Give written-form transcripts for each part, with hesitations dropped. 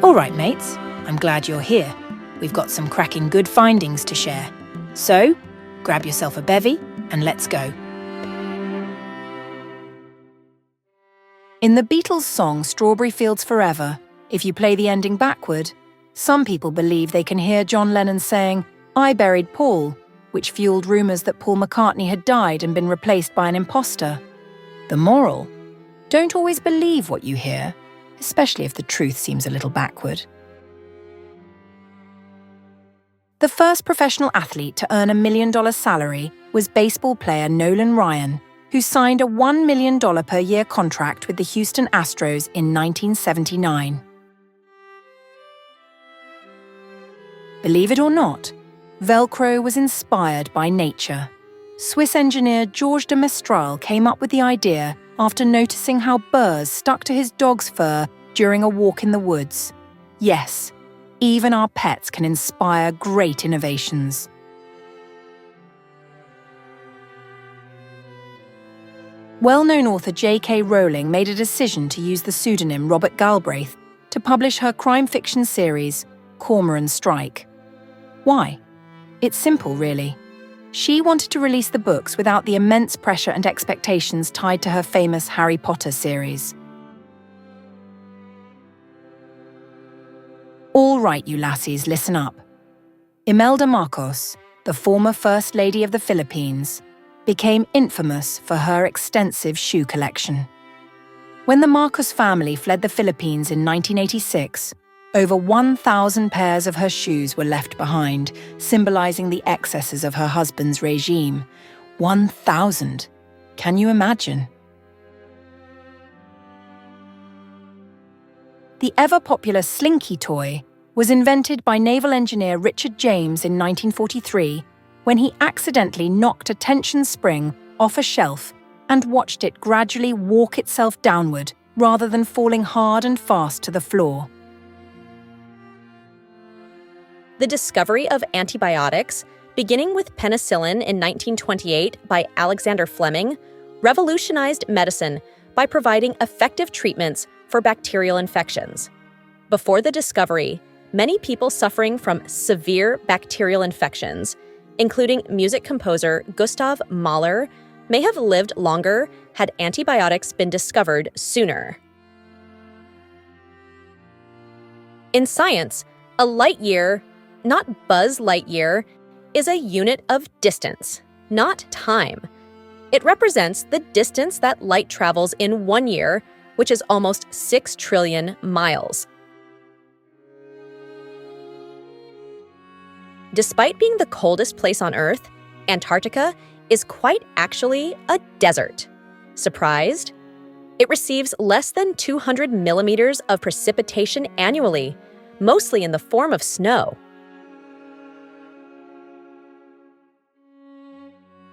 All right, mates, I'm glad you're here. We've got some cracking good findings to share. So, grab yourself a bevy and let's go. In the Beatles' song Strawberry Fields Forever, if you play the ending backward, some people believe they can hear John Lennon saying, "I buried Paul," which fueled rumours that Paul McCartney had died and been replaced by an imposter. The moral? Don't always believe what you hear, especially if the truth seems a little backward. The first professional athlete to earn $1 million salary was baseball player Nolan Ryan, who signed a $1 million per year contract with the Houston Astros in 1979. Believe it or not, Velcro was inspired by nature. Swiss engineer Georges de Mestral came up with the idea after noticing how burrs stuck to his dog's fur during a walk in the woods. Yes, even our pets can inspire great innovations. Well-known author J.K. Rowling made a decision to use the pseudonym Robert Galbraith to publish her crime fiction series, Cormoran Strike. Why? It's simple, really. She wanted to release the books without the immense pressure and expectations tied to her famous Harry Potter series. All right, you lassies, listen up. Imelda Marcos, the former First Lady of the Philippines, became infamous for her extensive shoe collection. When the Marcos family fled the Philippines in 1986, over 1,000 pairs of her shoes were left behind, symbolizing the excesses of her husband's regime. 1,000. Can you imagine? The ever-popular Slinky toy was invented by naval engineer Richard James in 1943 when he accidentally knocked a tension spring off a shelf and watched it gradually walk itself downward rather than falling hard and fast to the floor. The discovery of antibiotics, beginning with penicillin in 1928 by Alexander Fleming, revolutionized medicine by providing effective treatments for bacterial infections. Before the discovery, many people suffering from severe bacterial infections, including music composer Gustav Mahler, may have lived longer had antibiotics been discovered sooner. In science, a light year, not Buzz Lightyear, is a unit of distance, not time. It represents the distance that light travels in 1 year, which is almost 6 trillion miles. Despite being the coldest place on Earth, Antarctica is quite actually a desert. Surprised? It receives less than 200 millimeters of precipitation annually, mostly in the form of snow.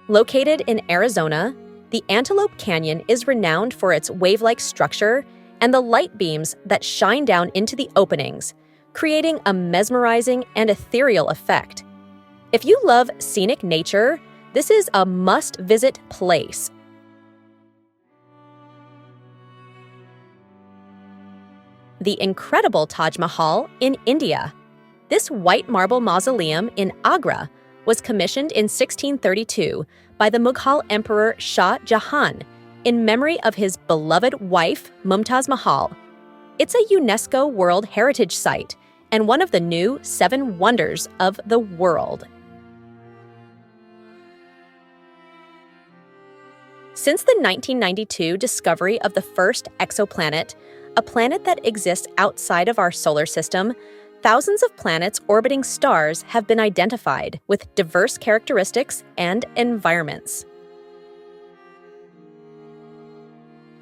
Located in Arizona, the Antelope Canyon is renowned for its wave-like structure and the light beams that shine down into the openings, creating a mesmerizing and ethereal effect. If you love scenic nature, this is a must-visit place. The incredible Taj Mahal in India. This white marble mausoleum in Agra was commissioned in 1632 by the Mughal Emperor Shah Jahan in memory of his beloved wife, Mumtaz Mahal. It's a UNESCO World Heritage Site and one of the new 7 wonders of the world. Since the 1992 discovery of the first exoplanet, a planet that exists outside of our solar system, thousands of planets orbiting stars have been identified with diverse characteristics and environments.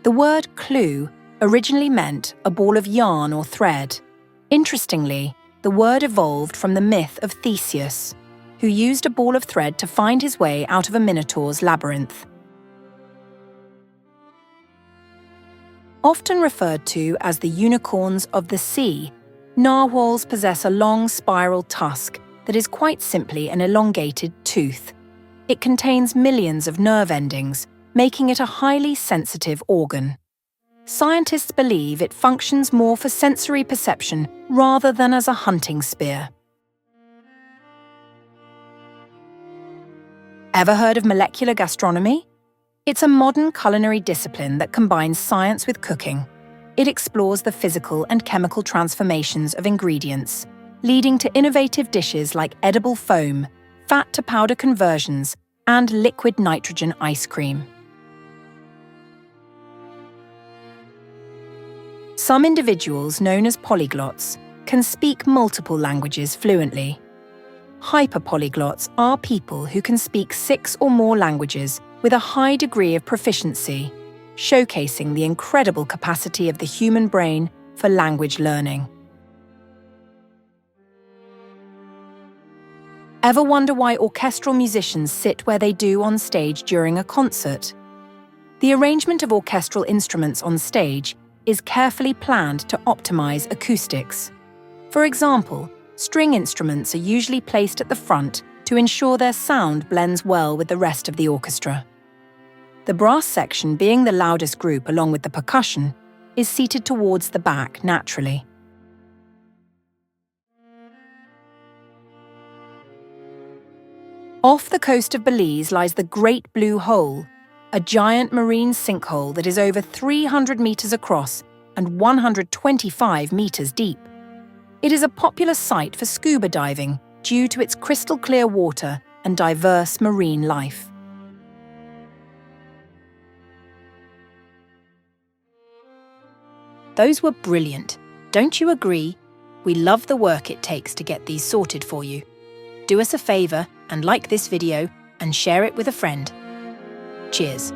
The word clue originally meant a ball of yarn or thread. Interestingly, the word evolved from the myth of Theseus, who used a ball of thread to find his way out of a minotaur's labyrinth. Often referred to as the unicorns of the sea, narwhals possess a long spiral tusk that is quite simply an elongated tooth. It contains millions of nerve endings, making it a highly sensitive organ. Scientists believe it functions more for sensory perception rather than as a hunting spear. Ever heard of molecular gastronomy? It's a modern culinary discipline that combines science with cooking. It explores the physical and chemical transformations of ingredients, leading to innovative dishes like edible foam, fat-to-powder conversions, and liquid nitrogen ice cream. Some individuals, known as polyglots, can speak multiple languages fluently. Hyperpolyglots are people who can speak 6 or more languages with a high degree of proficiency, showcasing the incredible capacity of the human brain for language learning. Ever wonder why orchestral musicians sit where they do on stage during a concert? The arrangement of orchestral instruments on stage is carefully planned to optimize acoustics. For example, string instruments are usually placed at the front to ensure their sound blends well with the rest of the orchestra. The brass section, being the loudest group along with the percussion, is seated towards the back naturally. Off the coast of Belize lies the Great Blue Hole, a giant marine sinkhole that is over 300 meters across and 125 meters deep. It is a popular site for scuba diving due to its crystal-clear water and diverse marine life. Those were brilliant. Don't you agree? We love the work it takes to get these sorted for you. Do us a favor and like this video and share it with a friend. Cheers.